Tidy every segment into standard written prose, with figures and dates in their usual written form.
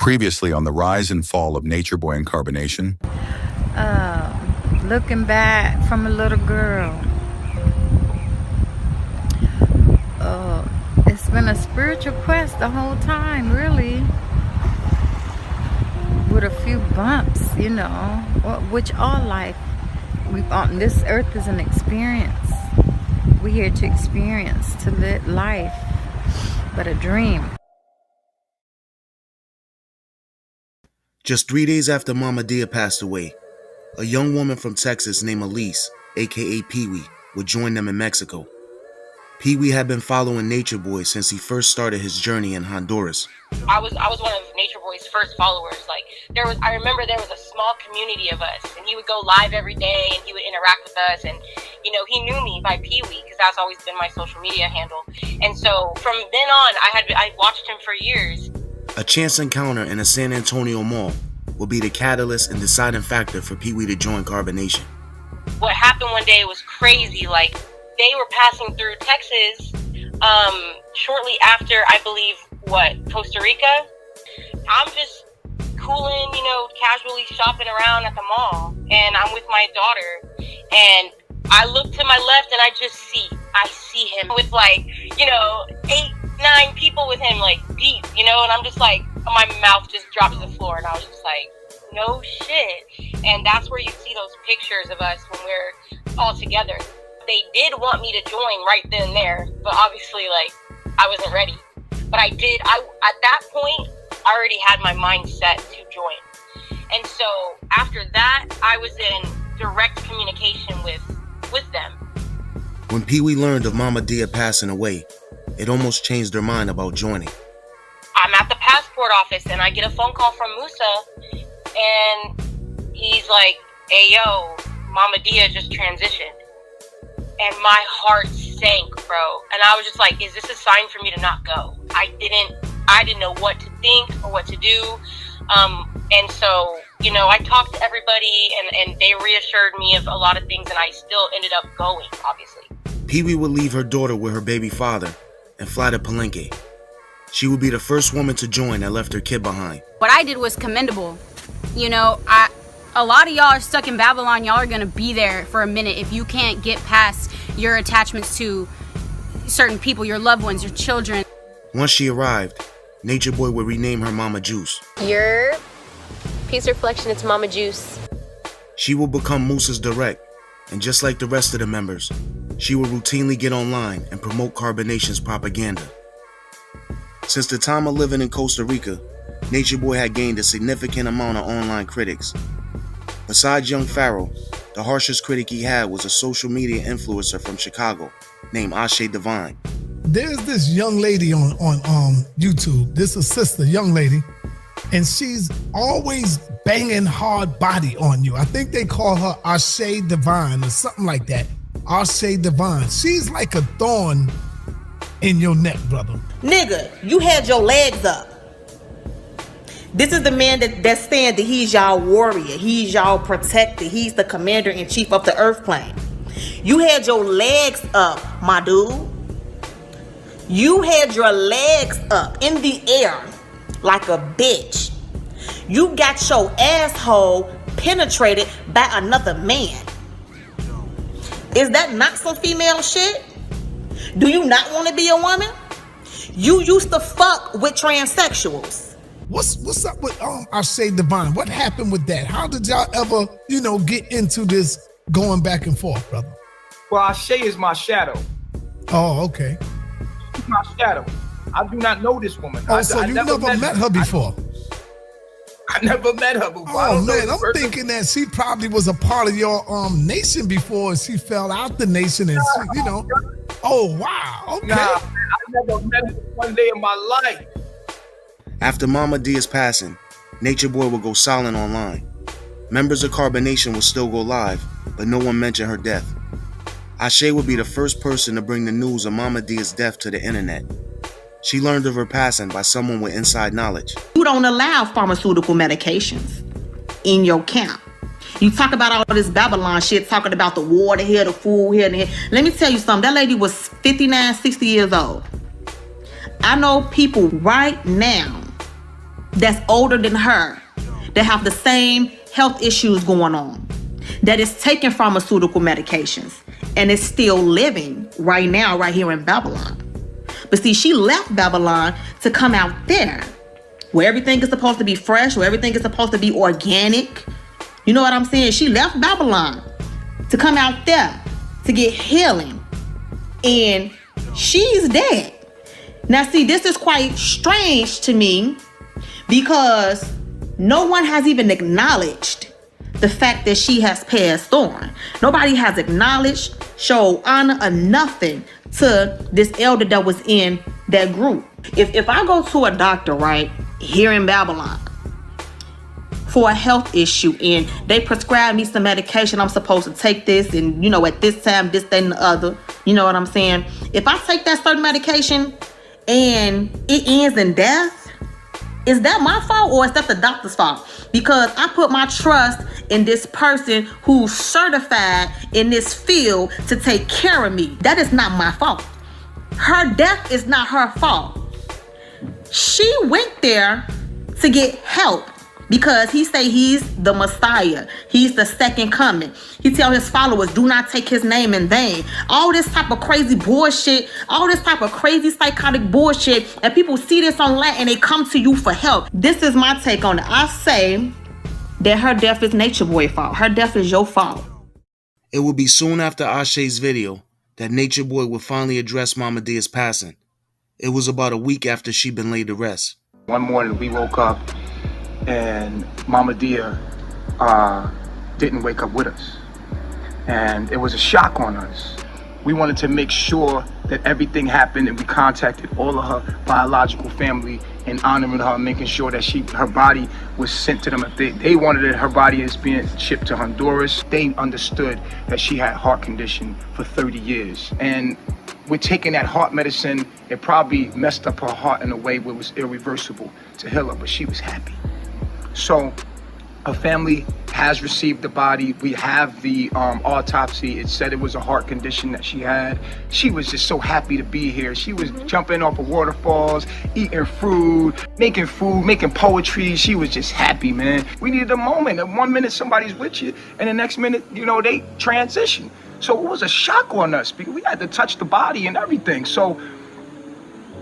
Previously on the rise and fall of Natureboy and Carbonnation. Looking back from a little girl. It's been a spiritual quest the whole time, really. With a few bumps, you know, which all life. This earth is an experience. We're here to experience, to live life, but a dream. Just 3 days after Mama Iyah passed away, a young woman from Texas named Elise, aka Peewee, would join them in Mexico. Peewee had been following Natureboy since he first started his journey in Honduras. I was one of Natureboy's first followers. I remember there was a small community of us, and he would go live every day, and he would interact with us, and he knew me by Peewee because that's always been my social media handle. And so from then on, I watched him for years. A chance encounter in a San Antonio mall will be the catalyst and deciding factor for Peewee to join Carbonnation. What happened one day was crazy. They were passing through Texas shortly after, I believe, Costa Rica. I'm just cooling, casually shopping around at the mall, and I'm with my daughter, and I look to my left and I see him with 8, 9 people with him, deep, and I'm just my mouth just dropped to the floor, and I was just no shit. And that's where you see those pictures of us when we're all together. They did want me to join right then and there, but obviously I wasn't ready. But I did. At that point, I already had my mind set to join. And so after that, I was in direct communication with them. When Peewee learned of Mama Iyah passing away, it almost changed their mind about joining. I'm at the passport office and I get a phone call from Musa, and he's like, "Hey, yo, Mama Iyah just transitioned." And my heart sank, bro. And I was just like, is this a sign for me to not go? I didn't know what to think or what to do. And so, I talked to everybody, and they reassured me of a lot of things, and I still ended up going, obviously. Peewee would leave her daughter with her baby father and fly to Palenque. She would be the first woman to join that left her kid behind. What I did was commendable. A lot of y'all are stuck in Babylon. Y'all are gonna be there for a minute if you can't get past your attachments to certain people, your loved ones, your children. Once she arrived, Natureboy would rename her Mama Juice. Your peace reflection, it's Mama Juice. She will become Musa's direct, and just like the rest of the members, she will routinely get online and promote Carbonation's propaganda. Since the time of living in Costa Rica, Natureboy had gained a significant amount of online critics. Besides Young Pharaoh, the harshest critic he had was a social media influencer from Chicago named Iyah Divine. There's this young lady on YouTube. This is a sister, young lady, and she's always banging hard body on you. I think they call her Iyah Divine or something like that. Iyah Divine. She's like a thorn in your neck, brother. Nigga, you had your legs up. This is the man that's saying that he's y'all warrior. He's y'all protector. He's the commander-in-chief of the earth plane. You had your legs up, my dude. You had your legs up in the air like a bitch. You got your asshole penetrated by another man. Is that not some female shit? Do you not want to be a woman? You used to fuck with transsexuals. What's up with Iyah Divine? What happened with that? How did y'all ever, get into this going back and forth, brother? Well, Iyah is my shadow. Oh, okay. She's my shadow. I do not know this woman. Oh, so you never met her before? I never met her before. Oh, man, I'm thinking that she probably was a part of your nation before, and she fell out the nation, and she, Oh, wow, okay. Nah, I never met her one day in my life. After Mama Iyah's passing, Natureboy would go silent online. Members of Carbonnation would still go live, but no one mentioned her death. Iyah would be the first person to bring the news of Mama Iyah's death to the internet. She learned of her passing by someone with inside knowledge. You don't allow pharmaceutical medications in your camp. You talk about all this Babylon shit, talking about the water here, the food here, and here. Let me tell you something. That lady was 59, 60 years old. I know people right now that's older than her, that have the same health issues going on, that is taking pharmaceutical medications and is still living right now, right here in Babylon. But see, she left Babylon to come out there where everything is supposed to be fresh, where everything is supposed to be organic. You know what I'm saying? She left Babylon to come out there to get healing. And she's dead. Now, see, this is quite strange to me because no one has even acknowledged the fact that she has passed on. Nobody has acknowledged, showed honor or nothing to this elder that was in that group. If I go to a doctor, right, here in Babylon for a health issue and they prescribe me some medication, I'm supposed to take this and, you know, at this time, this, that, and the other, you know what I'm saying? If I take that certain medication and it ends in death, is that my fault or is that the doctor's fault? Because I put my trust in this person who's certified in this field to take care of me. That is not my fault. Her death is not her fault. She went there to get help because he say he's the Messiah. He's the second coming. He tell his followers, do not take his name in vain. All this type of crazy bullshit, all this type of crazy psychotic bullshit, and people see this online and they come to you for help. This is my take on it. I say that her death is Natureboy's fault. Her death is your fault. It would be soon after Ashe's video that Natureboy would finally address Mama Dia's passing. It was about a week after she'd been laid to rest. One morning we woke up and Mama Dia didn't wake up with us. And it was a shock on us. We wanted to make sure that everything happened and we contacted all of her biological family and honoring her, making sure that her body was sent to them. If they wanted it, her body is being shipped to Honduras. They understood that she had a heart condition for 30 years. And with taking that heart medicine, it probably messed up her heart in a way where it was irreversible to heal her, but she was happy. So her family has received the body. We have the autopsy. It said it was a heart condition that she had. She was just so happy to be here. She was jumping off of waterfalls, eating food, making poetry. She was just happy, man. We needed a moment. And 1 minute somebody's with you, and the next minute, you know, they transition. So it was a shock on us because we had to touch the body and everything. So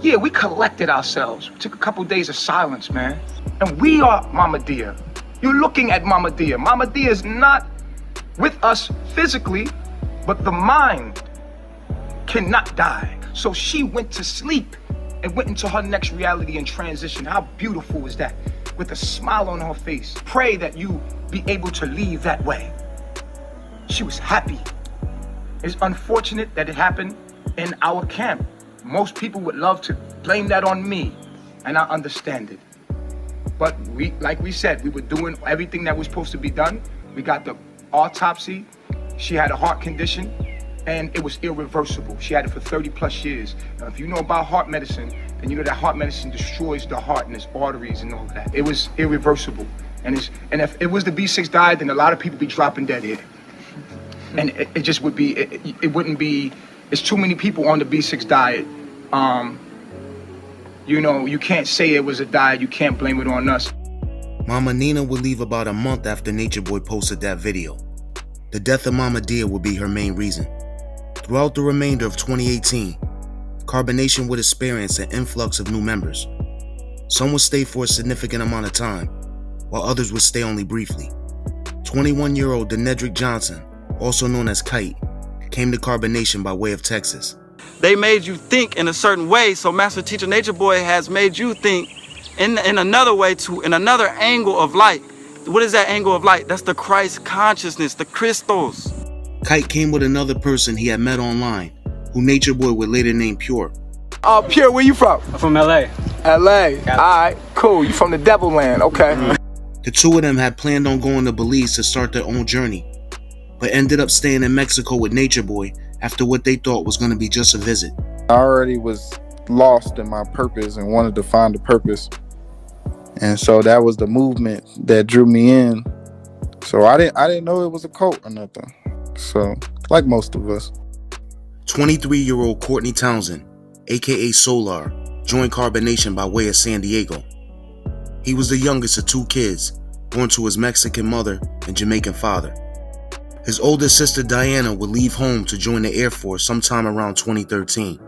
yeah, we collected ourselves. We took a couple days of silence, man. And we are Mama Dia. You're looking at Mama Dia. Mama Dia is not with us physically, but the mind cannot die. So she went to sleep and went into her next reality and transition. How beautiful is that? With a smile on her face. Pray that you be able to leave that way. She was happy. It's unfortunate that it happened in our camp. Most people would love to blame that on me, and I understand it. But like we said, we were doing everything that was supposed to be done. We got the autopsy. She had a heart condition, and it was irreversible. She had it for 30 plus years. Now, if you know about heart medicine, then you know that heart medicine destroys the heart and its arteries and all of that. It was irreversible. And if it was the B6 diet, then a lot of people be dropping dead here. And it just would be, it wouldn't be, it's too many people on the B6 diet. You know, you can't say it was a diet, you can't blame it on us. Mama Nina would leave about a month after Natureboy posted that video. The death of Mama Dia would be her main reason. Throughout the remainder of 2018, Carbonnation would experience an influx of new members. Some would stay for a significant amount of time, while others would stay only briefly. 21-year-old Denedrick Johnson, also known as Kite, came to Carbonnation by way of Texas. They made you think in a certain way, so Master Teacher Natureboy has made you think in another way, in another angle of light. What is that angle of light? That's the Christ consciousness, the Christos. Kite came with another person he had met online, who Natureboy would later name Pure. Pure, where you from? I'm from LA. LA, alright, cool. You from the Devil Land, okay. The two of them had planned on going to Belize to start their own journey, but ended up staying in Mexico with Natureboy after what they thought was going to be just a visit. I already was lost in my purpose and wanted to find a purpose. And so that was the movement that drew me in. So I didn't know it was a cult or nothing. So, like most of us. 23-year-old Courtney Townsend, aka Solar, joined Carbonnation by way of San Diego. He was the youngest of 2 kids, born to his Mexican mother and Jamaican father. His oldest sister Diana would leave home to join the Air Force sometime around 2013.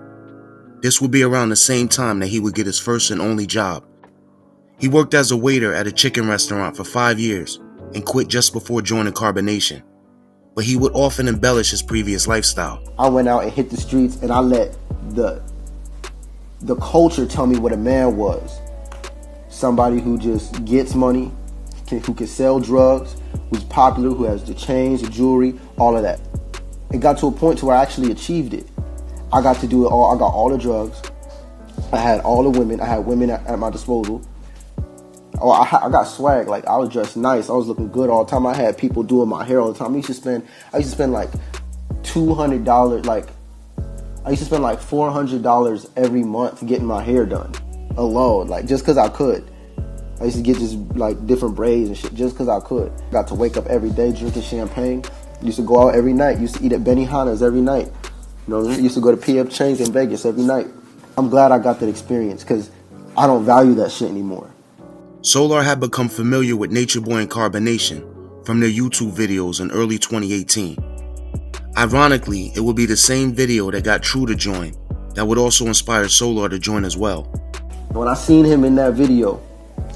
This would be around the same time that he would get his first and only job. He worked as a waiter at a chicken restaurant for 5 years and quit just before joining Carbonnation. But he would often embellish his previous lifestyle. I went out and hit the streets and I let the culture tell me what a man was. Somebody who just gets money, who can sell drugs, who's popular, who has the chains, the jewelry, all of that. It got to a point to where I actually achieved it. I got to do it all. I got all the drugs. I had all the women. I had women at my disposal. Oh, I got swag. Like, I was dressed nice. I was looking good all the time. I had people doing my hair all the time. I used to spend like $200. Like, I used to spend like $400 every month getting my hair done alone. Like, just because I could. I used to get just like different braids and shit just because I could. Got to wake up every day drinking champagne. Used to go out every night. Used to eat at Benihana's every night. You know, used to go to PF Chang's in Vegas every night. I'm glad I got that experience because I don't value that shit anymore. Solar had become familiar with Natureboy and Carbonnation from their YouTube videos in early 2018. Ironically, it would be the same video that got True to join that would also inspire Solar to join as well. When I seen him in that video,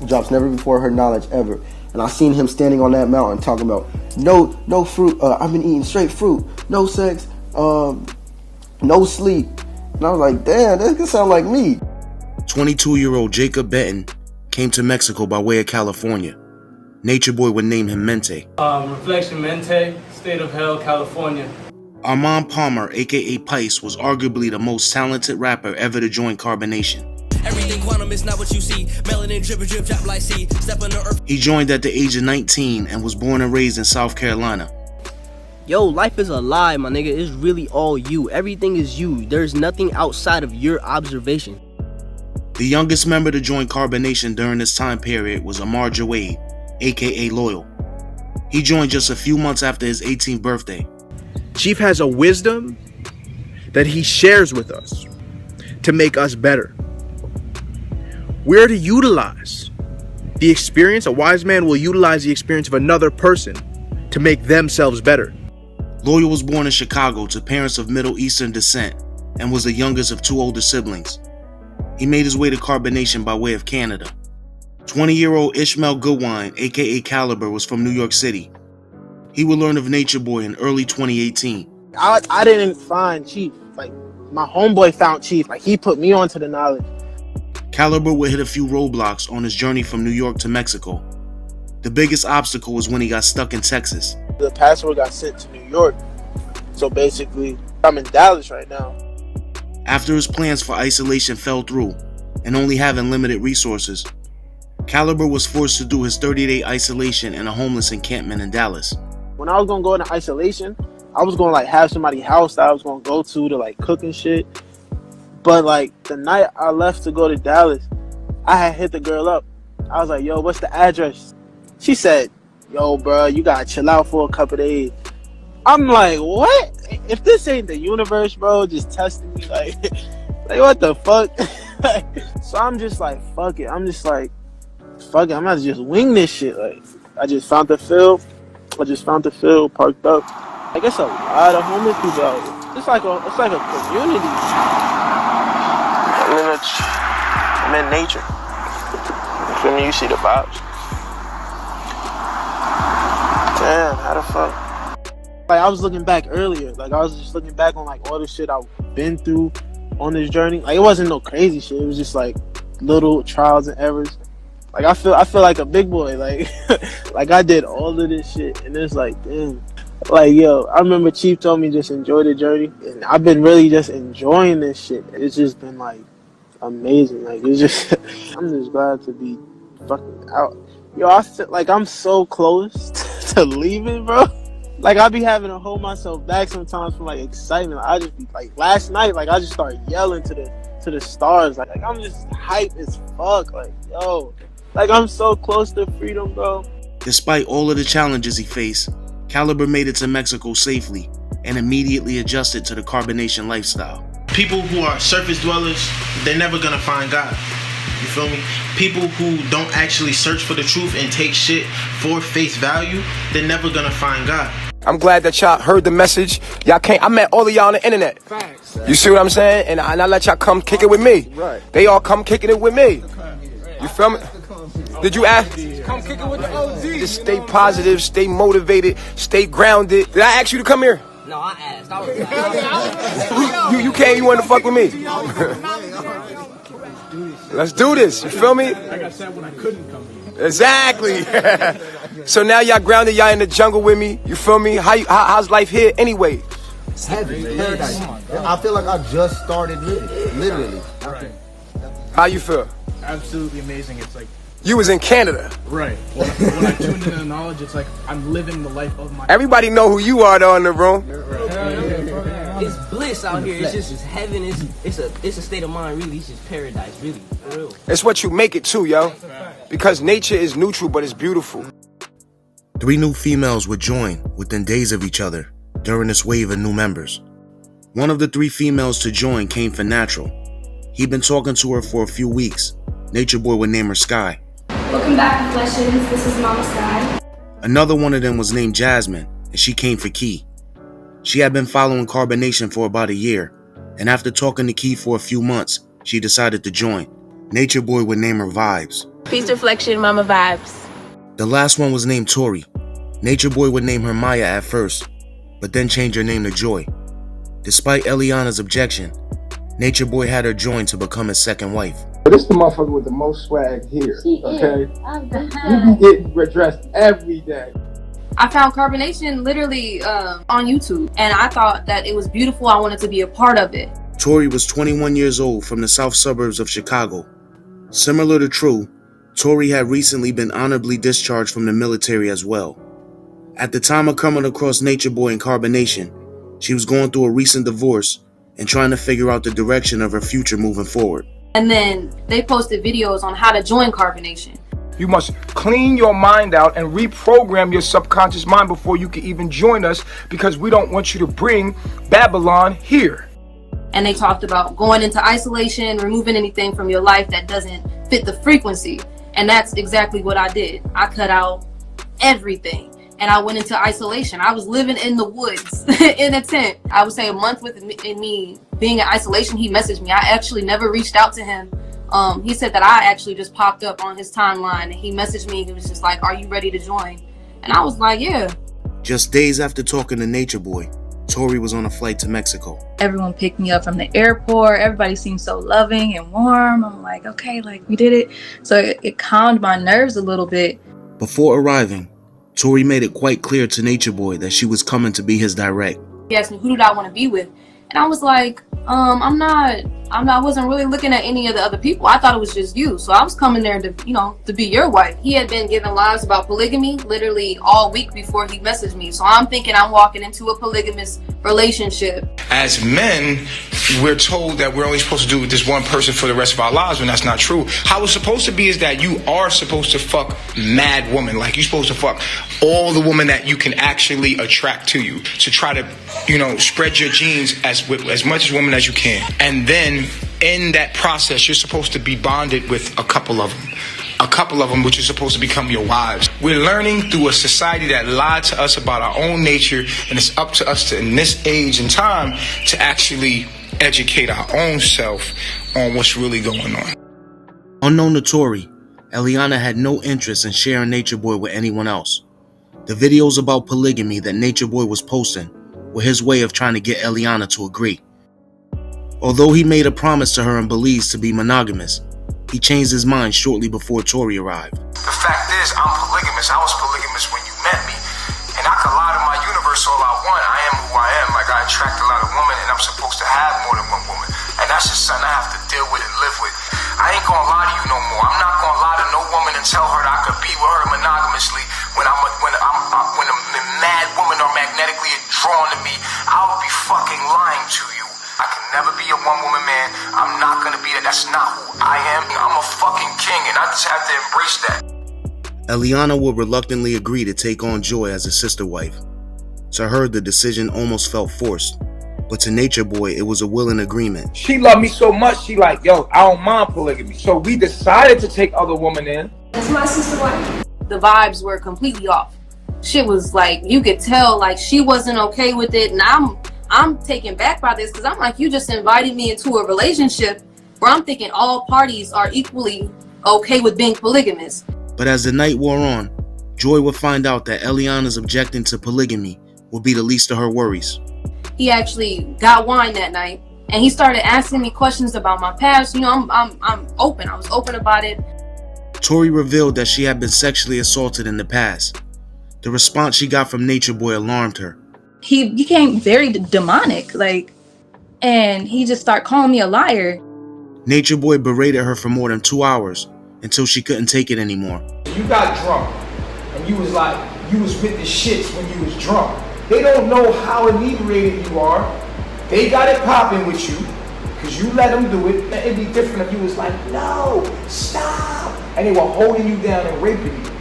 drops never before heard knowledge ever, and I seen him standing on that mountain talking about no fruit, I've been eating straight fruit, no sex, no sleep. And I was like, damn, that could sound like me. 22-year-old Jacob Benton came to Mexico by way of California. Natureboy would name him Mente. Reflection Mente, State of Hell, California. Armand Palmer, aka Pice, was arguably the most talented rapper ever to join Carbonnation. Everything quantum is not what you see. Melanin drip drop like sea. Step on the earth. He joined at the age of 19 and was born and raised in South Carolina. Yo, life is a lie, my nigga. It's really all you. Everything is you. There's nothing outside of your observation. The youngest member to join Carbonnation during this time period was Amar Jawade, aka Loyal. He joined just a few months after his 18th birthday. Chief has a wisdom that he shares with us to make us better. We're to utilize the experience. A wise man will utilize the experience of another person to make themselves better. Loyal was born in Chicago to parents of Middle Eastern descent and was the youngest of 2 older siblings. He made his way to Carbonnation by way of Canada. 20-year-old Ishmael Goodwine, aka Caliber, was from New York City. He would learn of Natureboy in early 2018. I didn't find Chief. Like, my homeboy found Chief. Like, he put me onto the knowledge. Caliber would hit a few roadblocks on his journey from New York to Mexico. The biggest obstacle was when he got stuck in Texas. The passport got sent to New York. So basically, I'm in Dallas right now. After his plans for isolation fell through, and only having limited resources, Caliber was forced to do his 30-day isolation in a homeless encampment in Dallas. When I was gonna go into isolation, I was gonna like have somebody's house that I was gonna go to like cook and shit. But like the night I left to go to Dallas, I had hit the girl up. I was like, yo, what's the address? She said, yo, bro, you gotta chill out for a couple days. I'm like, what? If this ain't the universe, bro, just testing me, like what the fuck? So I'm just like, fuck it. I'm just like, fuck it. I'm gonna just wing this shit. Like, I just found the field. Parked up. I guess a lot of homeless people out here. It's like a community. I'm in nature. For me, you see the vibes. Damn, how the fuck? Like, I was looking back earlier. Like, I was just looking back on like all the shit I've been through on this journey. Like, it wasn't no crazy shit. It was just like little trials and errors. Like, I feel like a big boy. Like, like I did all of this shit, and it's like, damn. Like, yo, I remember Chief told me just enjoy the journey, and I've been really just enjoying this shit. It's just been like amazing. Like, it's just, I'm just glad to be fucking out. Yo, I feel like I'm so close to leaving, bro. Like, I be having to hold myself back sometimes from like excitement. I just be like, last night, like I just started yelling to the stars. Like I'm just hype as fuck. Like, yo, like I'm so close to freedom, bro. Despite all of the challenges he faced, Caliber made it to Mexico safely and immediately adjusted to the Carbonnation lifestyle. People who are surface dwellers, they're never gonna find God. You feel me? People who don't actually search for the truth and take shit for face value, they're never gonna find God. I'm glad that y'all heard the message. Y'all can't. I met all of y'all on the internet. Facts. You see what I'm saying? And I let y'all come kick it with me. Right. They all come kicking it with me. You feel me? Did you ask? Come kick it with the OG. Just stay positive, stay motivated, stay grounded. Did I ask you to come here? No, I asked. I was You came. You wanted to fuck with me. Let's do this. You feel me? Like I said when I couldn't come here. Exactly. So now y'all grounded, y'all in the jungle with me. You feel me? How's life here anyway? It's heavy, paradise. I feel like I just started living, literally. Right. How you feel? Absolutely amazing. It's like you was in Canada. Right. When I tuned into the knowledge, it's like I'm living the life of my. Everybody know who you are though in the room. It's bliss out here. It's heaven. It's a state of mind. Really, it's just paradise. Really, for real. It's what you make it to, yo. Because nature is neutral, but it's beautiful. 3 new females would join within days of each other during this wave of new members. One of the 3 females to join came from Natural. He'd been talking to her for a few weeks. Natureboy would name her Sky. Welcome back, Fleshins. This is Mama Sky. Another one of them was named Jasmine, and she came for Key. She had been following Carbonnation for about a year, and after talking to Key for a few months, she decided to join. Natureboy would name her Vibes. Peace Reflection, Mama Vibes. The last one was named Tori. Natureboy would name her Maya at first, but then change her name to Joy. Despite Eliana's objection, Natureboy had her join to become his second wife. This the motherfucker with the most swag here, okay? You be getting dressed every day. I found Carbonnation literally on YouTube, and I thought that it was beautiful. I wanted to be a part of it. Tori was 21 years old from the south suburbs of Chicago. Similar to True, Tori had recently been honorably discharged from the military as well. At the time of coming across Natureboy and Carbonnation, she was going through a recent divorce and trying to figure out the direction of her future moving forward. And then they posted videos on how to join Carbonnation. You must clean your mind out and reprogram your subconscious mind before you can even join us, because we don't want you to bring Babylon here. And they talked about going into isolation, removing anything from your life that doesn't fit the frequency. And that's exactly what I did. I cut out everything and I went into isolation. I was living in the woods in a tent. I would say a month with me being in isolation, he messaged me. I actually never reached out to him. He said that I actually just popped up on his timeline and he messaged me. He was just like, "Are you ready to join?" And I was like, "Yeah." Just days after talking to Natureboy, Tori was on a flight to Mexico. Everyone picked me up from the airport. Everybody seemed so loving and warm. I'm like, okay, like we did it. So it calmed my nerves a little bit. Before arriving, Tori made it quite clear to Natureboy that she was coming to be his direct. He asked me, "Who did I want to be with?" And I was like, I wasn't really looking at any of the other people. I thought it was just you. So I was coming there to, to be your wife. He had been giving lies about polygamy literally all week before he messaged me. So I'm thinking I'm walking into a polygamous relationship. As men, we're told that we're only supposed to do with this one person for the rest of our lives, when that's not true. How it's supposed to be is that you are supposed to fuck mad woman. Like, you're supposed to fuck all the women that you can actually attract to you, to try to, spread your genes as much as women as you can. And then in that process, you're supposed to be bonded with a couple of them, which are supposed to become your wives. We're learning through a society that lied to us about our own nature, and it's up to us to, in this age and time, to actually educate our own self on what's really going on. Unknown to Tori, Eliana had no interest in sharing Natureboy with anyone else. The videos about polygamy that Natureboy was posting were his way of trying to get Eliana to agree. Although he made a promise to her in Belize to be monogamous, he changed his mind shortly before Tori arrived. The fact is, I'm polygamous. I was polygamous when you met me. And I could lie to my universe all I want. I am who I am. Like, I attract a lot of women, and I'm supposed to have more than one woman. And that's just something I have to deal with and live with. I ain't gonna lie to you no more. I'm not gonna lie to no woman and tell her that I could be with her monogamously when a mad woman are magnetically drawn to me. I would be fucking lying to you. I can never be a one-woman man. I'm not gonna be that. That's not who I am. I'm a fucking king, and I just have to embrace that. Eliana would reluctantly agree to take on Joy as a sister wife. To her, the decision almost felt forced. But to Nature Boy, it was a willing agreement. She loved me so much, she like, yo, I don't mind polygamy. So we decided to take other women in. That's my sister wife. The vibes were completely off. Shit was like, you could tell like she wasn't okay with it, and I'm taken back by this because I'm like, you just invited me into a relationship where I'm thinking all parties are equally okay with being polygamous. But as the night wore on, Joy would find out that Eliana's objecting to polygamy would be the least of her worries. He actually got wine that night, and he started asking me questions about my past. You know, I'm open. I was open about it. Tori revealed that she had been sexually assaulted in the past. The response she got from Nature Boy alarmed her. He became very demonic, like, and he just started calling me a liar. Nature Boy berated her for more than 2 hours until she couldn't take it anymore. You got drunk, and you was like, you was with the shits when you was drunk. They don't know how inebriated you are. They got it popping with you, because you let them do it. And it'd be different if you was like, no, stop. And they were holding you down and raping you.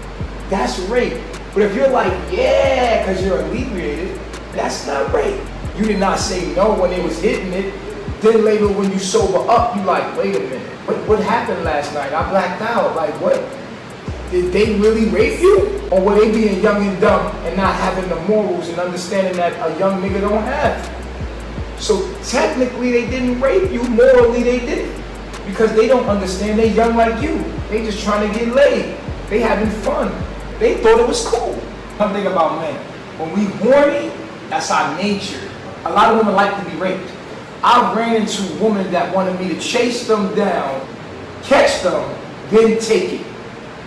That's rape. But if you're like, yeah, because you're inebriated, that's not rape. You did not say no when they was hitting it. Then later when you sober up, you like, wait a minute. What happened last night? I blacked out. Like, what? Did they really rape you? Or were they being young and dumb and not having the morals and understanding that a young nigga don't have? So technically they didn't rape you, morally they did. Because they don't understand they young like you. They just trying to get laid. They having fun. They thought it was cool. One thing about men, when we horny, that's our nature. A lot of women like to be raped. I ran into women that wanted me to chase them down, catch them, then take it,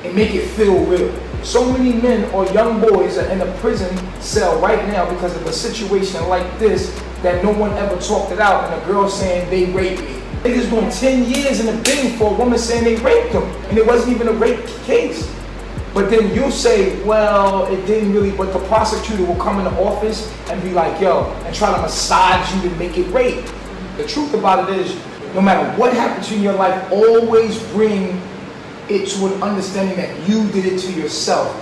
and make it feel real. So many men or young boys are in a prison cell right now because of a situation like this that no one ever talked it out, and a girl saying they raped me. Niggas doing 10 years in a bin for a woman saying they raped them, and it wasn't even a rape case. But then you say, well, it didn't really, but the prosecutor will come in the office and be like, yo, and try to massage you to make it rape. The truth about it is, no matter what happened to you in your life, always bring it to an understanding that you did it to yourself.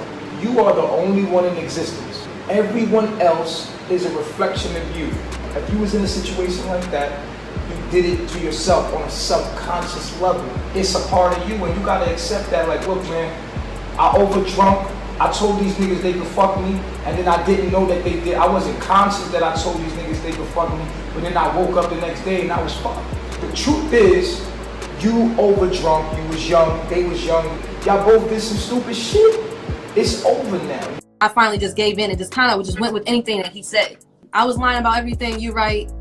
You are the only one in existence. Everyone else is a reflection of you. If you was in a situation like that, you did it to yourself on a subconscious level. It's a part of you, and you gotta accept that. Like, look, man, I overdrunk. I told these niggas they could fuck me, and then I didn't know that they did. I wasn't conscious that I told these niggas they could fuck me, but then I woke up the next day and I was fucked. The truth is, you overdrunk, you was young, they was young. Y'all both did some stupid shit. It's over now. I finally just gave in and just kind of just went with anything that he said. I was lying about everything, you right,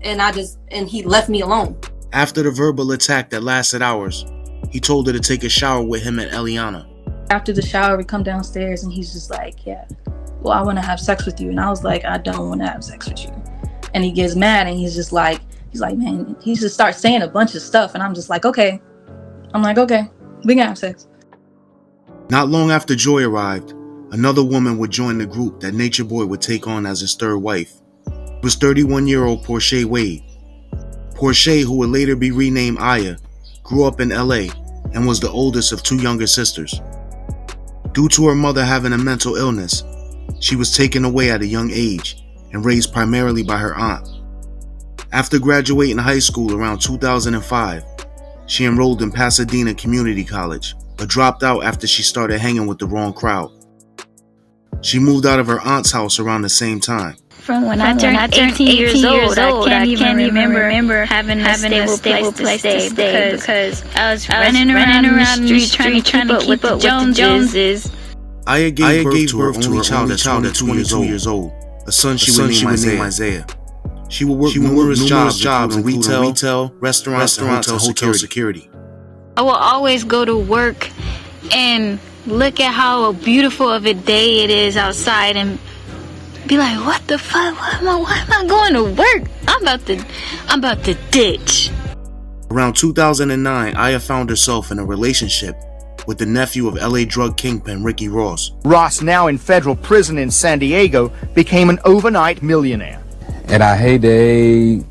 and he left me alone. After the verbal attack that lasted hours, he told her to take a shower with him and Eliana. After the shower, we come downstairs and he's just like, yeah, well, I want to have sex with you. And I was like, I don't want to have sex with you. And he gets mad and he's like, man, he just starts saying a bunch of stuff. And I'm just like, okay. I'm like, okay, we can have sex. Not long after Joy arrived, another woman would join the group that Nature Boy would take on as his third wife. It was 31-year-old Portia Wade. Portia, who would later be renamed Iyah, grew up in LA and was the oldest of two younger sisters. Due to her mother having a mental illness, she was taken away at a young age and raised primarily by her aunt. After graduating high school around 2005, she enrolled in Pasadena Community College, but dropped out after she started hanging with the wrong crowd. She moved out of her aunt's house around the same time. From when I turned 18 years old, I can't even remember having a stable place to stay because I was running around the street trying to keep up with the Joneses. Iyah gave birth to her only child at 22 years old, a son she would name Isaiah. She would work numerous jobs in retail, restaurants, and hotel security. I will always go to work and look at how beautiful of a day it is outside and be like, what the fuck? Why am I going to work? I'm about to ditch. Around 2009, Iyah found herself in a relationship with the nephew of LA drug kingpin Ricky Ross. Ross, now in federal prison in San Diego, became an overnight millionaire. At our heyday,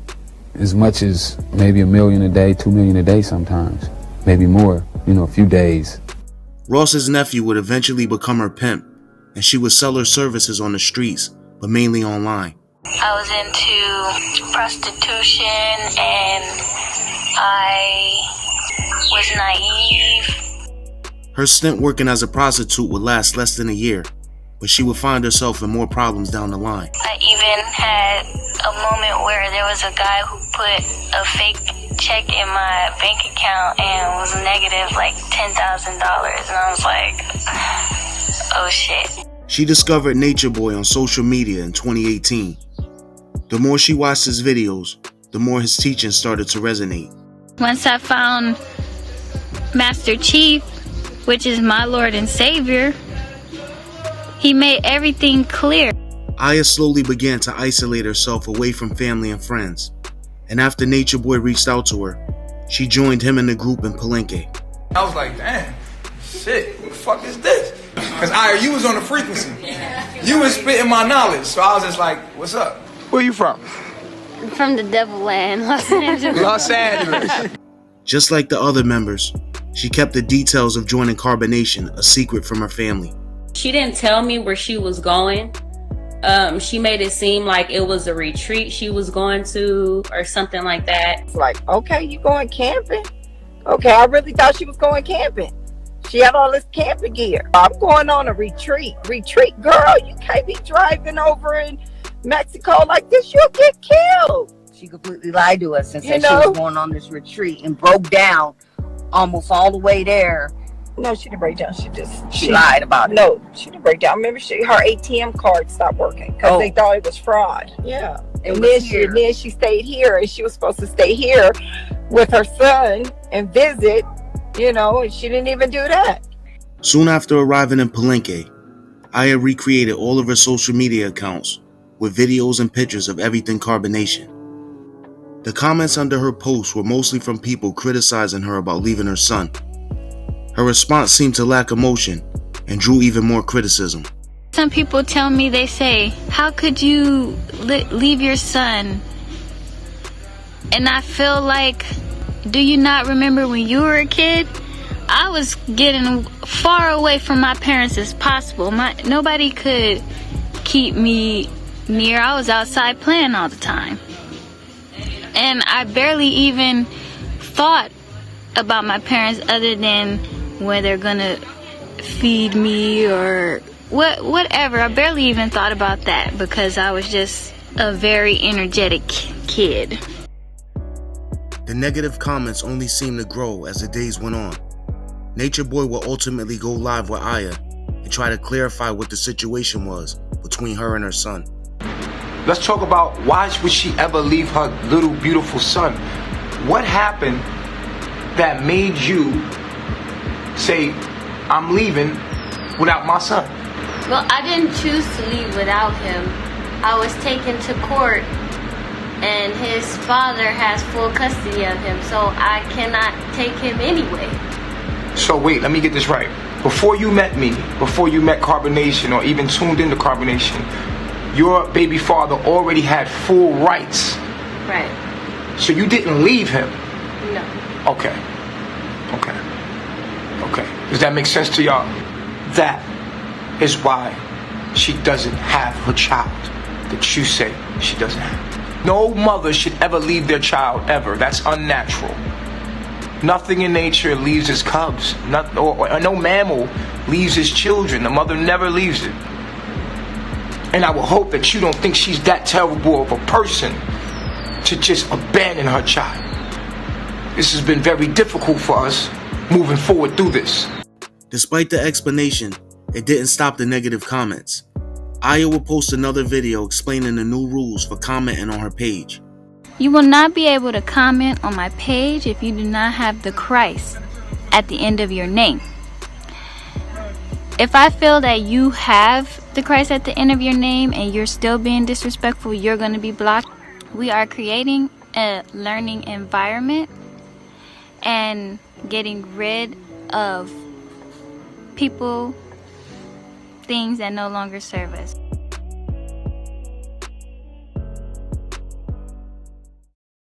as much as maybe $1 million a day, $2 million a day sometimes, maybe more, a few days. Ross's nephew would eventually become her pimp, and she would sell her services on the streets, but mainly online. I was into prostitution and I was naive. Her stint working as a prostitute would last less than a year, but she would find herself in more problems down the line. I even had a moment where there was a guy who put a fake check in my bank account and was negative like $10,000, and I was like, oh shit. She discovered Natureboy on social media in 2018. The more she watched his videos, the more his teachings started to resonate. Once I found Master Chief, which is my Lord and Savior, he made everything clear. Iyah slowly began to isolate herself away from family and friends. And after Natureboy reached out to her, she joined him in the group in Polygamy. I was like, damn, shit, what the fuck is this? Because Iyah, you was on the frequency. You was spitting my knowledge. So I was just like, what's up? Where you from? From the Devil Land, Los Angeles. Los Angeles. Just like the other members, she kept the details of joining Carbonnation a secret from her family. She didn't tell me where she was going. She made it seem like it was a retreat she was going to or something like that. It's like, okay, you going camping? Okay, I really thought she was going camping. She had all this camping gear. I'm going on a retreat. Retreat, girl, you can't be driving over in Mexico like this. You'll get killed. She completely lied to us and said she was going on this retreat and broke down almost all the way there. No, she didn't break down. She lied about it. No, she didn't break down. Remember, her ATM card stopped working because they thought it was fraud. Yeah. And then she stayed here, and she was supposed to stay here with her son and visit, and she didn't even do that. Soon after arriving in Polygamy, Iyah recreated all of her social media accounts with videos and pictures of everything Carbonnation. The comments under her posts were mostly from people criticizing her about leaving her son. Her response seemed to lack emotion and drew even more criticism. Some people tell me, they say, how could you leave your son? And I feel like, do you not remember when you were a kid? I was getting far away from my parents as possible. Nobody could keep me near. I was outside playing all the time. And I barely even thought about my parents other than when they're gonna feed me or whatever. I barely even thought about that because I was just a very energetic kid. The negative comments only seemed to grow as the days went on. Natureboy will ultimately go live with Iyah and try to clarify what the situation was between her and her son. Let's talk about why would she ever leave her little beautiful son? What happened that made you say, I'm leaving without my son? Well, I didn't choose to leave without him. I was taken to court, and his father has full custody of him, so I cannot take him anyway. So wait, let me get this right. Before you met me, before you met Carbonnation or even tuned into Carbonnation, your baby father already had full rights. Right. So you didn't leave him? No. Okay. Does that make sense to y'all? That is why she doesn't have her child that you say she doesn't have. No mother should ever leave their child, ever. That's unnatural. Nothing in nature leaves its cubs. No mammal leaves its children. The mother never leaves it. And I will hope that you don't think she's that terrible of a person to just abandon her child. This has been very difficult for us moving forward through this. Despite the explanation, it didn't stop the negative comments. Iyah will post another video explaining the new rules for commenting on her page. You will not be able to comment on my page if you do not have the Christ at the end of your name. If I feel that you have the Christ at the end of your name and you're still being disrespectful, you're going to be blocked. We are creating a learning environment and getting rid of people, things that no longer serve us.